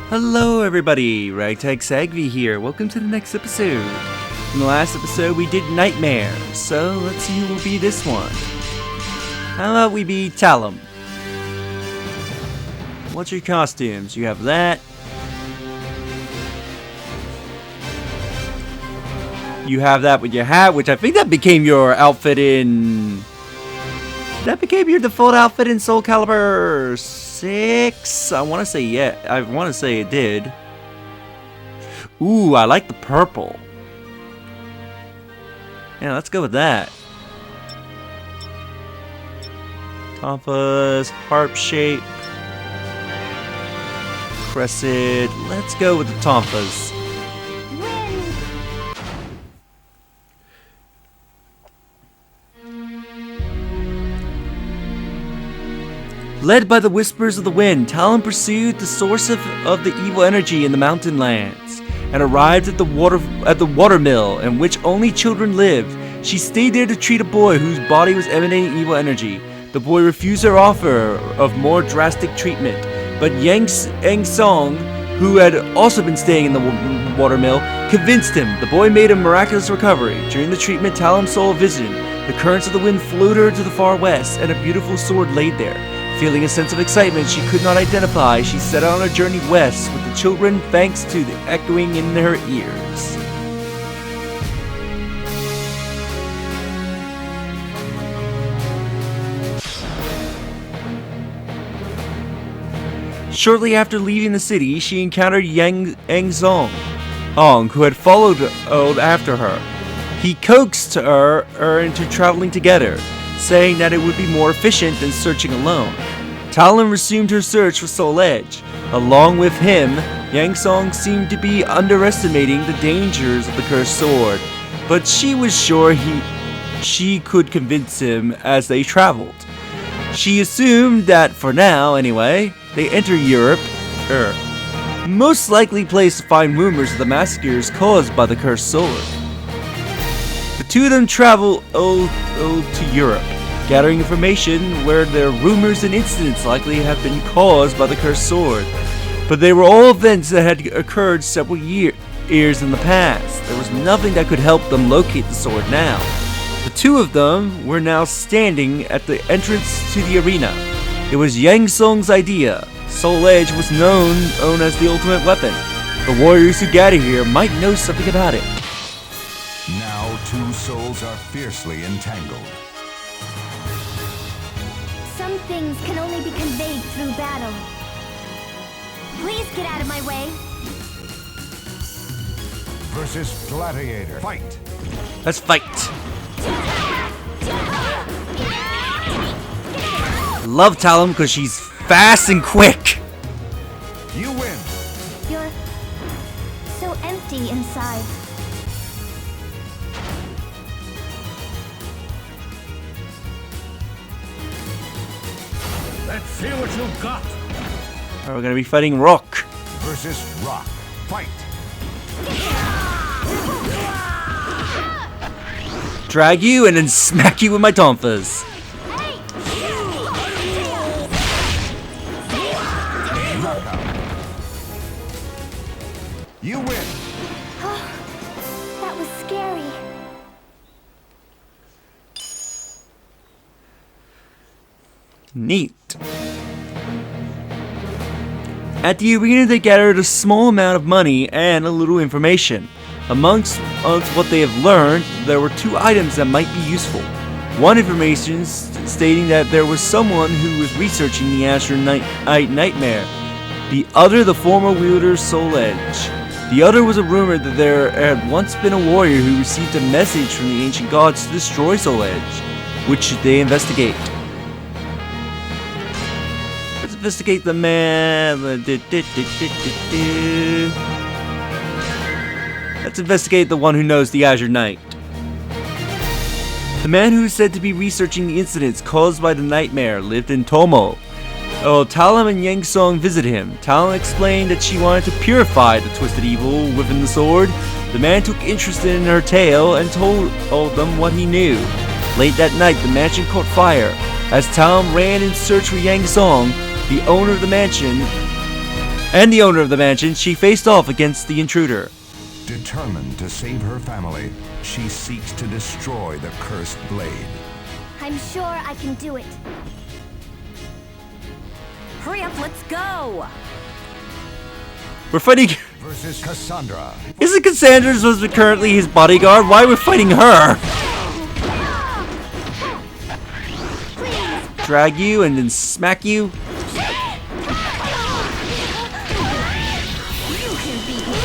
Hello everybody, Ragtag Sagvi here. Welcome to the next episode. In the last episode we did Nightmare, so let's see who will be this one. How about we be Talim? What's your costumes? You have that. You have that with your hat, which I think that became your outfit in... That became your default outfit in Soulcalibur 6? I want to say yeah. I want to say it did. Ooh, I like the purple. Yeah, let's go with that. Tonfas, harp shape, crescent. Let's go with the tonfas. Led by the whispers of the wind, Talim pursued the source of the evil energy in the mountain lands, and arrived at the water mill in which only children lived. She stayed there to treat a boy whose body was emanating evil energy. The boy refused her offer of more drastic treatment, but Yun-seong, who had also been staying in the water mill, convinced him. The boy made a miraculous recovery. During the treatment, Talim saw a vision. The currents of the wind floated her to the far west, and a beautiful sword laid there. Feeling a sense of excitement she could not identify, she set out on a journey west with the children thanks to the echoing in her ears. Shortly after leaving the city, she encountered Yun-seong, who had followed after her. He coaxed her into traveling together, saying that it would be more efficient than searching alone. Talim resumed her search for Soul Edge. Along with him, Yun-seong seemed to be underestimating the dangers of the cursed sword, but she was sure she could convince him as they traveled. She assumed that, for now anyway, they enter Europe, most likely place to find rumors of the massacres caused by the cursed sword. The two of them travel to Europe, gathering information where their rumors and incidents likely have been caused by the cursed sword. But they were all events that had occurred several years in the past. There was nothing that could help them locate the sword now. The two of them were now standing at the entrance to the arena. It was Yun-seong's idea. Soul Edge was known as the ultimate weapon. The warriors who gather here might know something about it. Now two souls are fiercely entangled. Some things can only be conveyed through battle. Please get out of my way. Versus Gladiator. Fight! Let's fight! Love Talim because she's fast and quick. You win. You're so empty inside. Let's see what you've got. We're gonna be fighting Rock. Versus Rock. Fight! Drag you and then smack you with my tonfas. Knockout. You win. That was scary. Neat. At the arena they gathered a small amount of money and a little information. Amongst what they have learned, there were two items that might be useful. One information stating that there was someone who was researching the Azure Nightmare. The other, the former wielder Soul Edge. The other was a rumor that there had once been a warrior who received a message from the ancient gods to destroy Soul Edge. Which should they investigate? Let's investigate the man. Let's investigate the one who knows the Azure Knight. The man who is said to be researching the incidents caused by the nightmare lived in Tomo. Talim and Yun-seong visit him. Talim explained that she wanted to purify the twisted evil within the sword. The man took interest in her tale and told them what he knew. Late that night, the mansion caught fire. As Talim ran in search for Yun-seong, the owner of the mansion, and the owner of the mansion, she faced off against the intruder. Determined to save her family, she seeks to destroy the cursed blade. I'm sure I can do it. Hurry up, let's go! We're fighting. Versus Cassandra. Isn't Cassandra supposed to be currently his bodyguard? Why are we fighting her? Drag you and then smack you. You can beat me!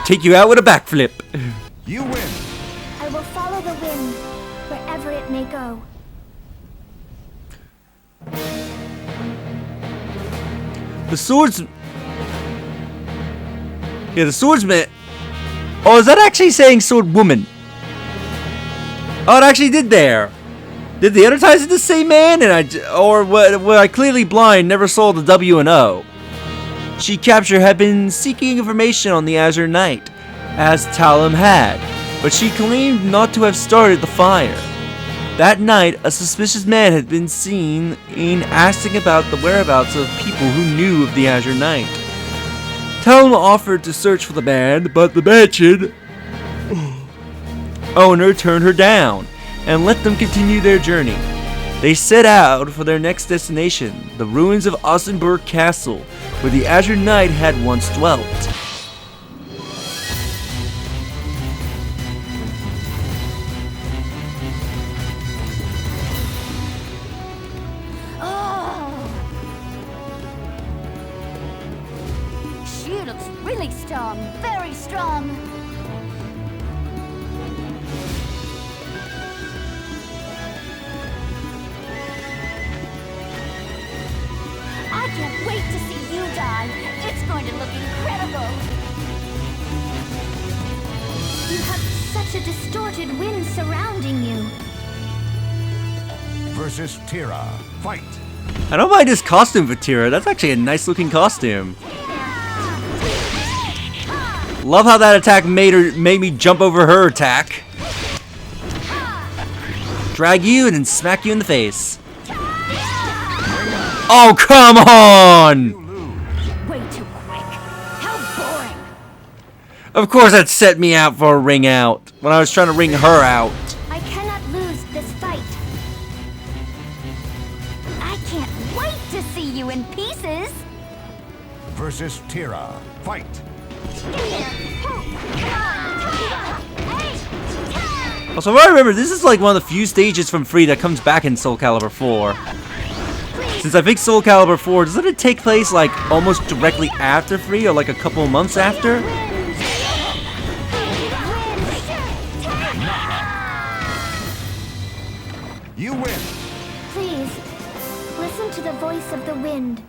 Take you out with a backflip. You win. I will follow the wind, wherever it may go. The swords. Yeah, the swordsman. Oh, is that actually saying sword woman? Oh, it actually did there. Did the other ties the same man? Or were I clearly blind, never saw the W and O? She captured had been seeking information on the Azure Knight, as Talim had, but she claimed not to have started the fire. That night, a suspicious man had been seen in asking about the whereabouts of people who knew of the Azure Knight. Talim offered to search for the man, but the mansion owner turned her down and let them continue their journey. They set out for their next destination, the ruins of Ossenburg Castle, where the Azure Knight had once dwelt. She looks really strong, very strong. I can't wait to see you die. It's going to look incredible. You have such a distorted wind surrounding you. Versus Tira. Fight. I don't mind his costume for Tira. That's actually a nice looking costume. Love how that attack made me jump over her attack. Drag you and then smack you in the face. Oh, come on! Way too quick. How boring! Of course that set me out for a ring out when I was trying to ring her out. I cannot lose this fight. I can't wait to see you in pieces. Versus Tira. Fight. Also, if I remember, this is like one of the few stages from 3 that comes back in Soulcalibur 4. Since I think Soulcalibur 4, doesn't it take place like almost directly after 3 or like a couple of months after? You win. Please, listen to the voice of the wind.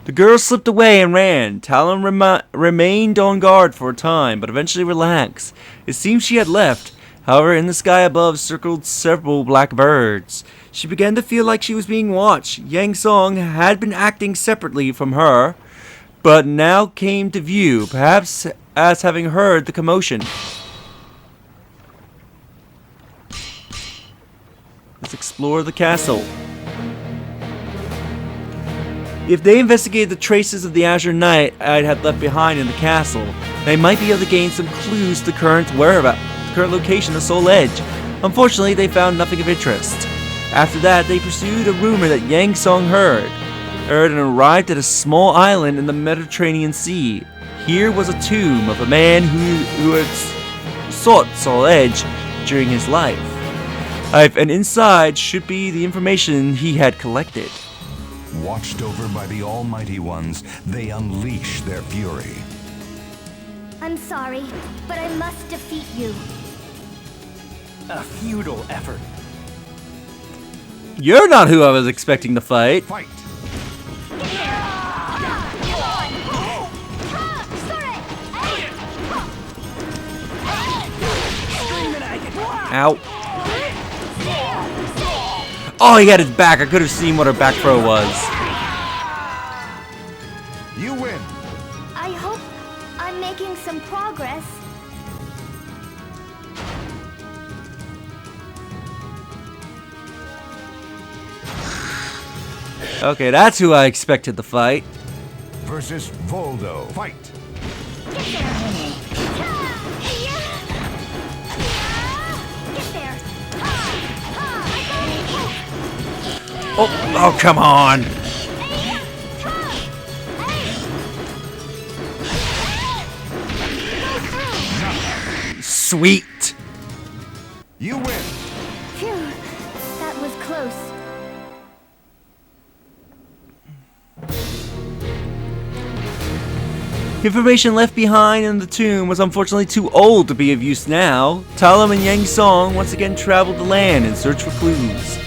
The girl slipped away and ran. Talim remained on guard for a time, but eventually relaxed. It seemed she had left. However, in the sky above circled several black birds. She began to feel like she was being watched. Yun-seong had been acting separately from her, but now came to view, perhaps as having heard the commotion. Let's explore the castle. If they investigated the traces of the Azure Knight I had left behind in the castle, they might be able to gain some clues to the current location of Soul Edge. Unfortunately, they found nothing of interest. After that, they pursued a rumor that Yun-seong heard and arrived at a small island in the Mediterranean Sea. Here was a tomb of a man who had sought Soul Edge during his life. And inside should be the information he had collected. Watched over by the Almighty Ones, they unleash their fury. I'm sorry, but I must defeat you. A futile effort. You're not who I was expecting to fight. Fight. Ow. Oh, he had his back. I could have seen what her back throw was. You win. I hope I'm making some progress. Okay, that's who I expected to fight. Versus Voldo. Fight. Oh, come on. Sweet. You win. Phew, that was close. Information left behind in the tomb was unfortunately too old to be of use now. Talim and Yun-seong once again traveled the land in search for clues.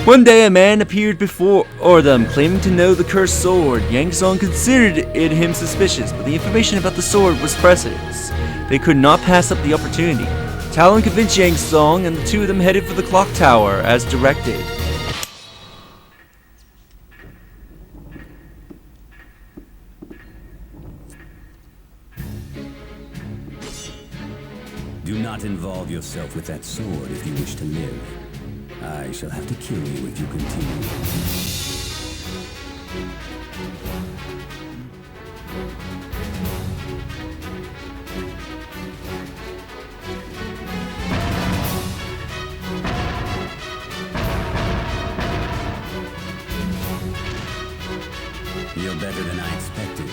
One day a man appeared before them, claiming to know the cursed sword. Yun-seong considered him suspicious, but the information about the sword was precious. They could not pass up the opportunity. Talim convinced Yun-seong, and the two of them headed for the clock tower as directed. Do not involve yourself with that sword if you wish to live. I shall have to kill you if you continue. You're better than I expected.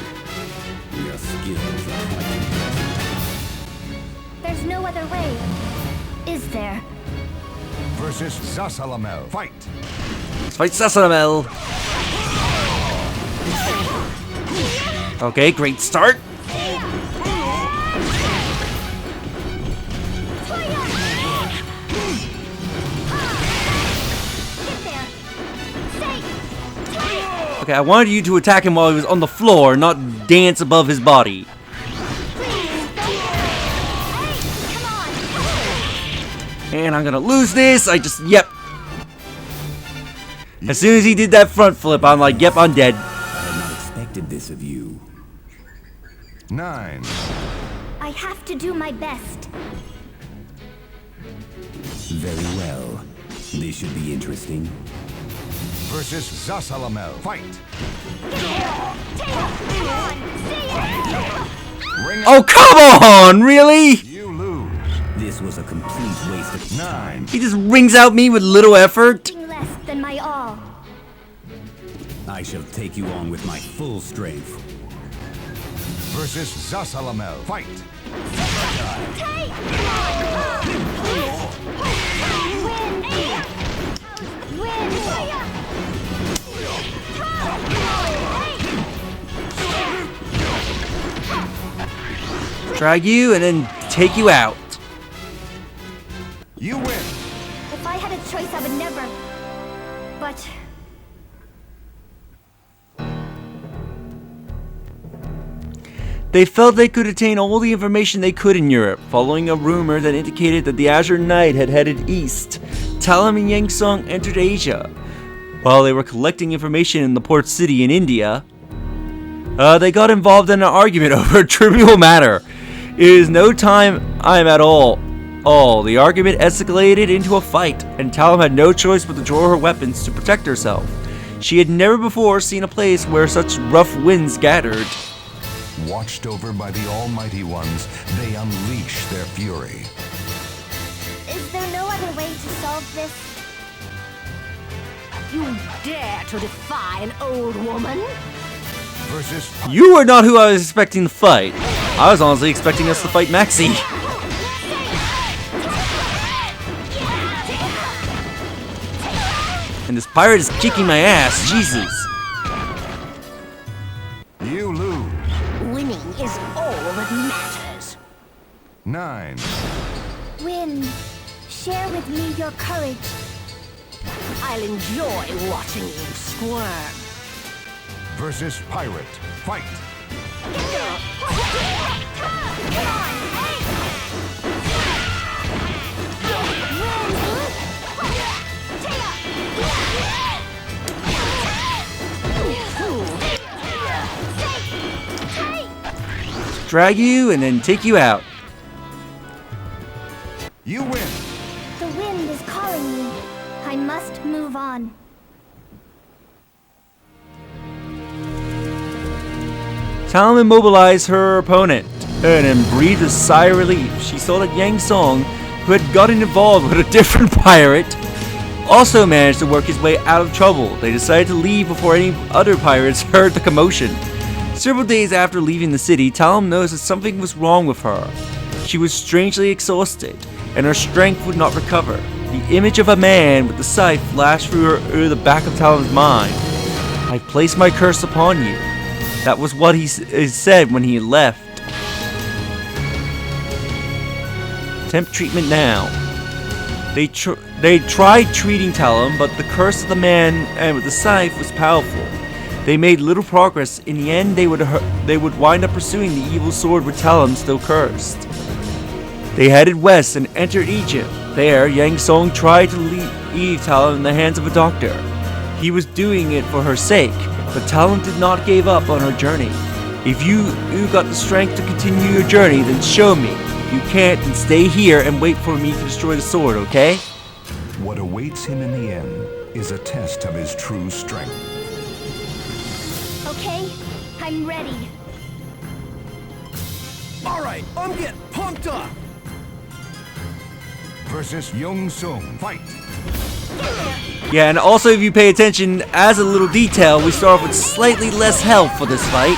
Your skills are quite impressive. There's no other way, is there? Versus Zasalamel. Fight. Let's fight Sasaramel. Okay, great start. Okay, I wanted you to attack him while he was on the floor, not dance above his body. And I'm gonna lose this. Yep. As soon as he did that front flip, I'm like, yep, I'm dead. I had not expected this of you. 9. I have to do my best. Very well. This should be interesting. Versus Zasalamel. Fight. Ring Oh, come on! Really? You lose. This was a complete waste of 9. He just rings out me with little effort. Less than my all. I shall take you on with my full strength. Versus Zasalamel. Fight. Drag you and then take you out. You win. If I had a choice, I would never. But They felt they could attain all the information they could in Europe, following a rumor that indicated that the Azure Knight had headed east. Talim and Yun-seong entered Asia. While they were collecting information in the port city in India, they got involved in an argument over a trivial matter. It is no time at all. The argument escalated into a fight, and Talim had no choice but to draw her weapons to protect herself. She had never before seen a place where such rough winds gathered. Watched over by the Almighty Ones, they unleash their fury. is there no other way to solve this? You dare to defy an old woman? Versus You are not who I was expecting to fight. I was honestly expecting us to fight Maxi. And this pirate is kicking my ass. Jesus. You lose. Winning is all that matters. 9. Win. Share with me your courage. I'll enjoy watching you squirm. Versus Pirate. Fight. Drag you and then take you out. You win. The wind is calling me. I must move on. Talim immobilized her opponent and then breathed a sigh of relief. She saw that Yun-seong, who had gotten involved with a different pirate, also managed to work his way out of trouble. They decided to leave before any other pirates heard the commotion. Several days after leaving the city, Talim noticed that something was wrong with her. She was strangely exhausted, and her strength would not recover. The image of a man with the scythe flashed through the back of Talim's mind. "I place my curse upon you." That was what he said when he left. Attempt treatment now. They tried treating Talim, but the curse of the man and with the scythe was powerful. They made little progress. In the end, they would wind up pursuing the evil sword with Talim still cursed. They headed west and entered Egypt. There, Yun-seong tried to leave Talim in the hands of a doctor. He was doing it for her sake, but Talim did not give up on her journey. "If you got the strength to continue your journey, then show me. If you can't, then stay here and wait for me to destroy the sword, okay?" What awaits him in the end is a test of his true strength. Okay, I'm ready. Alright, I'm getting pumped up! Versus Yun-seong. Fight! Yeah, and also if you pay attention, as a little detail, we start off with slightly less health for this fight.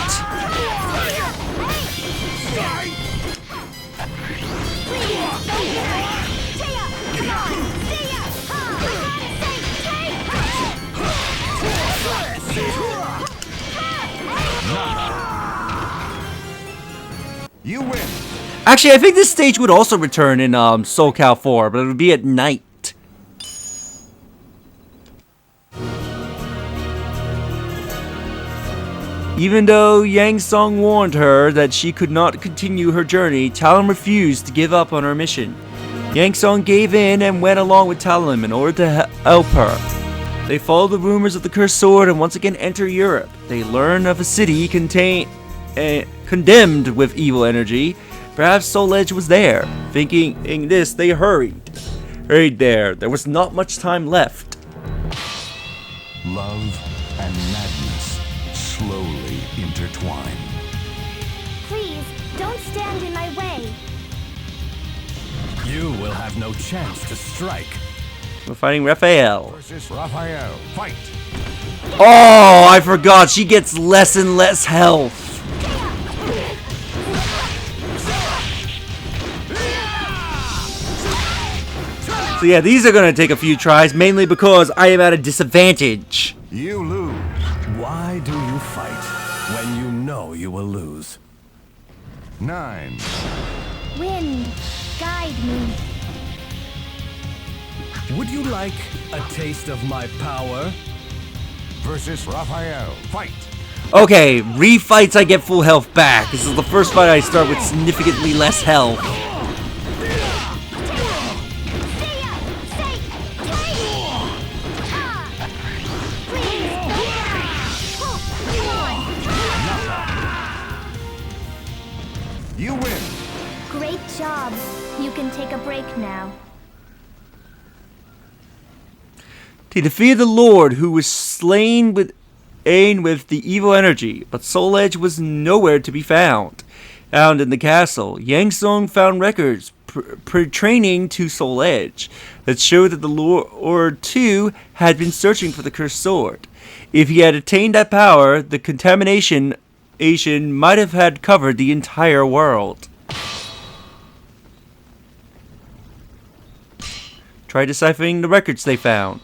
You win! Actually, I think this stage would also return in Soulcalibur 4, but it would be at night. Even though Yun-seong warned her that she could not continue her journey, Talim refused to give up on her mission. Yun-seong gave in and went along with Talim in order to help her. They followed the rumors of the cursed sword and once again enter Europe. They learn of a city condemned with evil energy. Perhaps Soul Edge was there. Thinking this, they hurried there. There was not much time left. Love and madness slowly intertwine. Please, don't stand in my way. You will have no chance to strike. We're fighting Raphael. Versus Raphael. Fight! Oh, I forgot. She gets less and less health. So yeah, these are going to take a few tries, mainly because I am at a disadvantage. You lose. Why do you fight when you know you will lose? 9. Wind, guide me. Would you like a taste of my power? Versus Raphael. Fight! Okay, refights I get full health back. This is the first fight I start with significantly less health. You win! Great job. You can take a break now. He defeated the Lord, who was slain with the evil energy, but Soul Edge was nowhere to be found. Found in the castle, Yun-seong found records pertaining to Soul Edge that showed that the Lord too had been searching for the cursed sword. If he had attained that power, the contamination might have had covered the entire world. Try deciphering the records they found.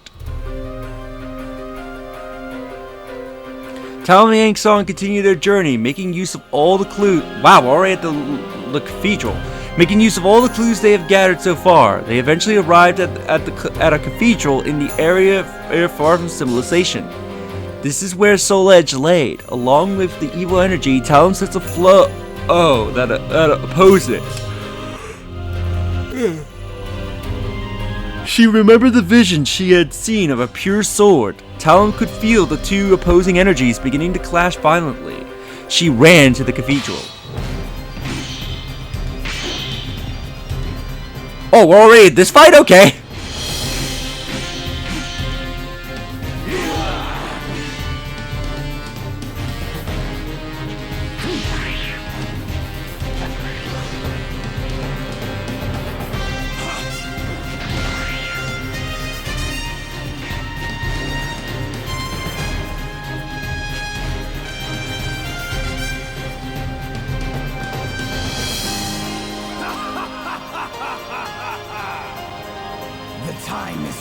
Talim and Yun-seong continue their journey, making use of all the clues. Wow, we're already at the cathedral. Making use of all the clues they have gathered so far. They eventually arrived at a cathedral in the area far from civilization. This is where Soul Edge laid. Along with the evil energy, Talim sets a flow that oppose it. She remembered the vision she had seen of a pure sword. Talim could feel the two opposing energies beginning to clash violently. She ran to the cathedral. Oh, we're already at this fight? Okay.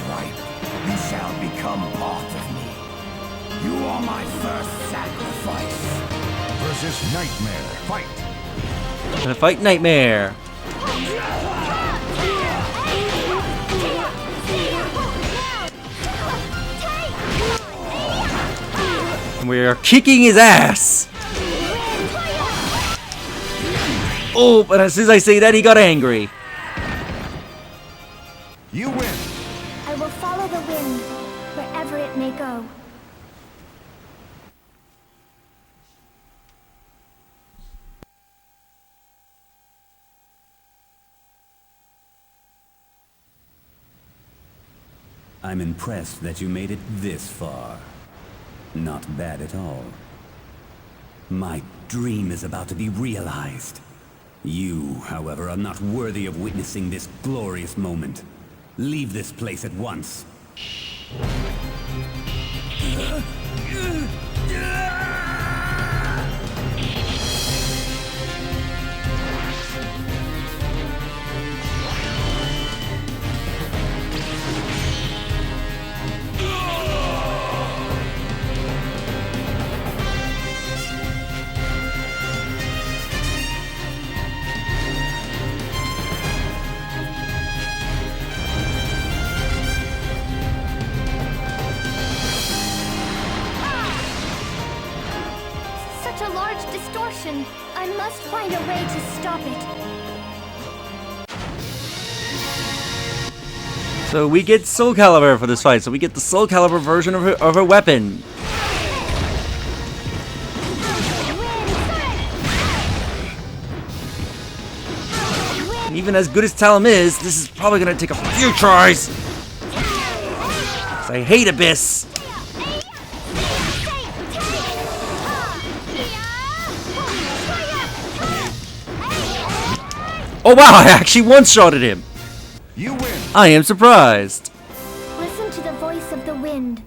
ripe, you shall become part of me. You are my first sacrifice. Versus Nightmare. Fight! Gonna fight Nightmare. And we are kicking his ass. Oh, but as soon as I say that, he got angry. You win! I will follow the wind, wherever it may go. I'm impressed that you made it this far. Not bad at all. My dream is about to be realized. You, however, are not worthy of witnessing this glorious moment. Leave this place at once. Such a large distortion. I must find a way to stop it. So we get Soulcalibur for this fight. So we get the Soulcalibur version of her weapon. And even as good as Talim is, this is probably gonna take a few tries. 'Cause I hate Abyss. Oh wow, I actually one-shotted him. You win! I am surprised. Listen to the voice of the wind.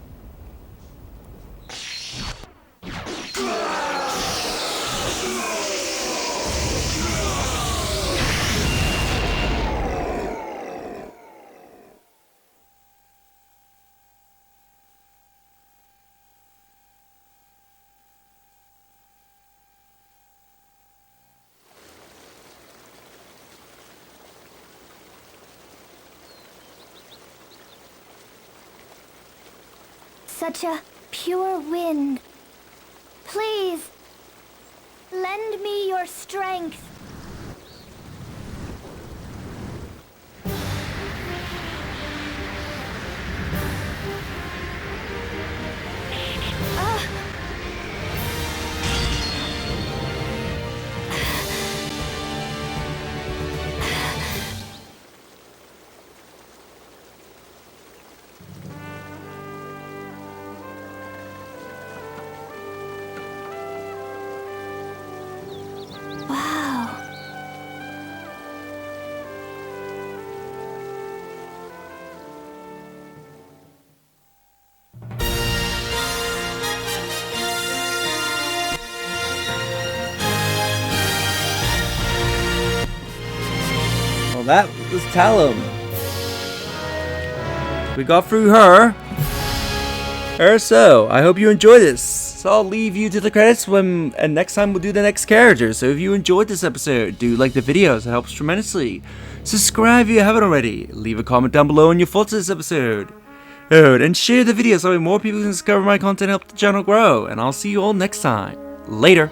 Such a pure wind. Please, lend me your strength. Wow. Well, that was Talim. We got through her. So, I hope you enjoyed this. So I'll leave you to the credits and next time we'll do the next character. So if you enjoyed this episode, do like the videos, it helps tremendously. Subscribe if you haven't already. Leave a comment down below on your thoughts on this episode. Oh, and share the video so more people can discover my content and help the channel grow. And I'll see you all next time. Later.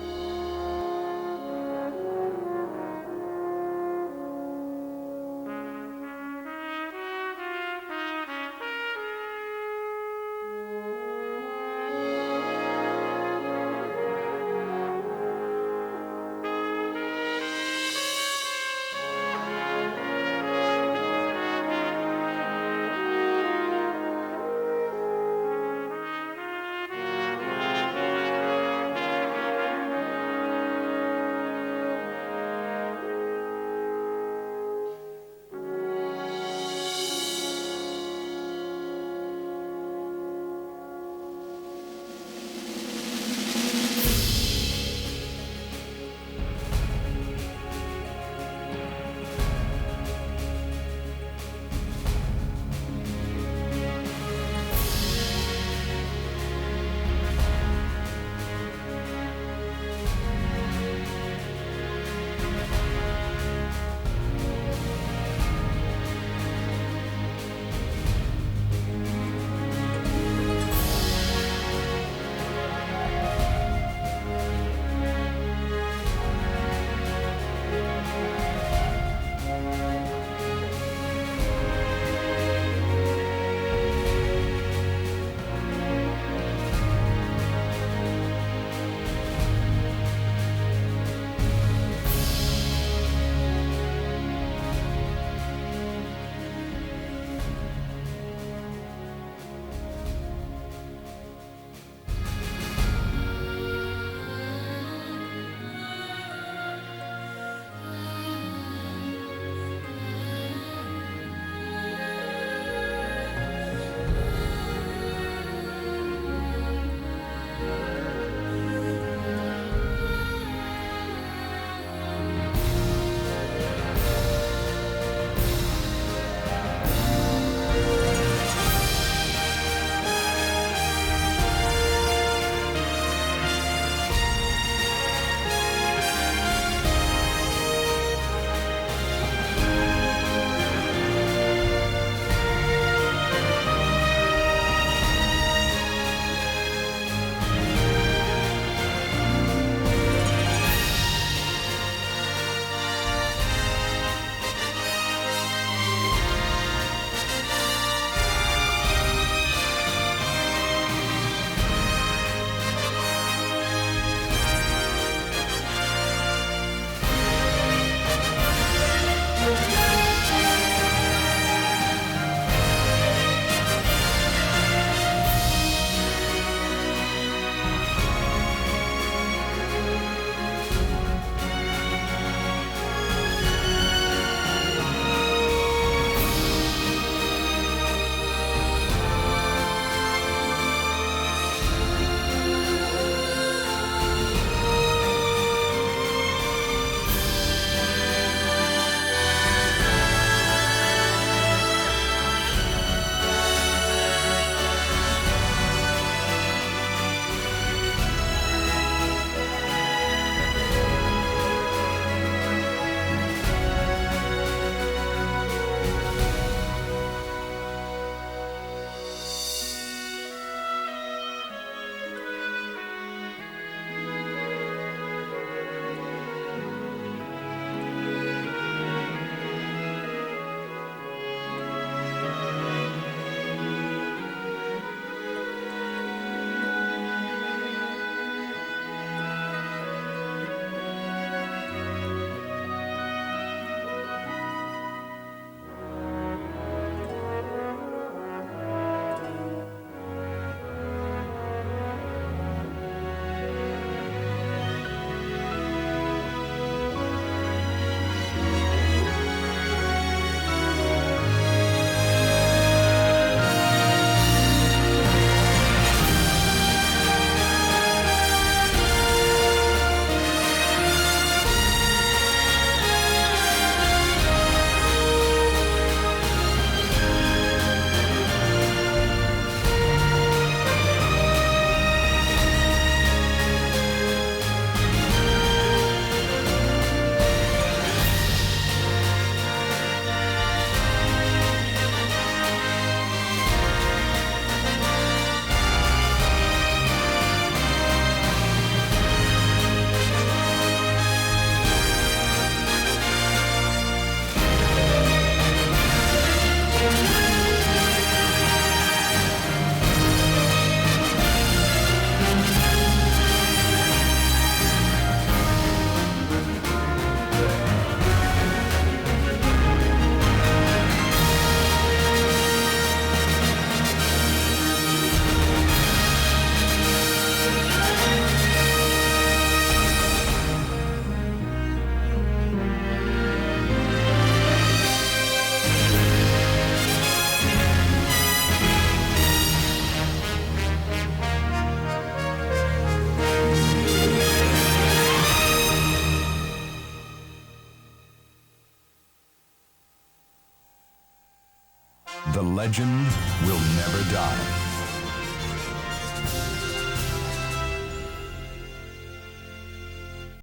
The legend will never die.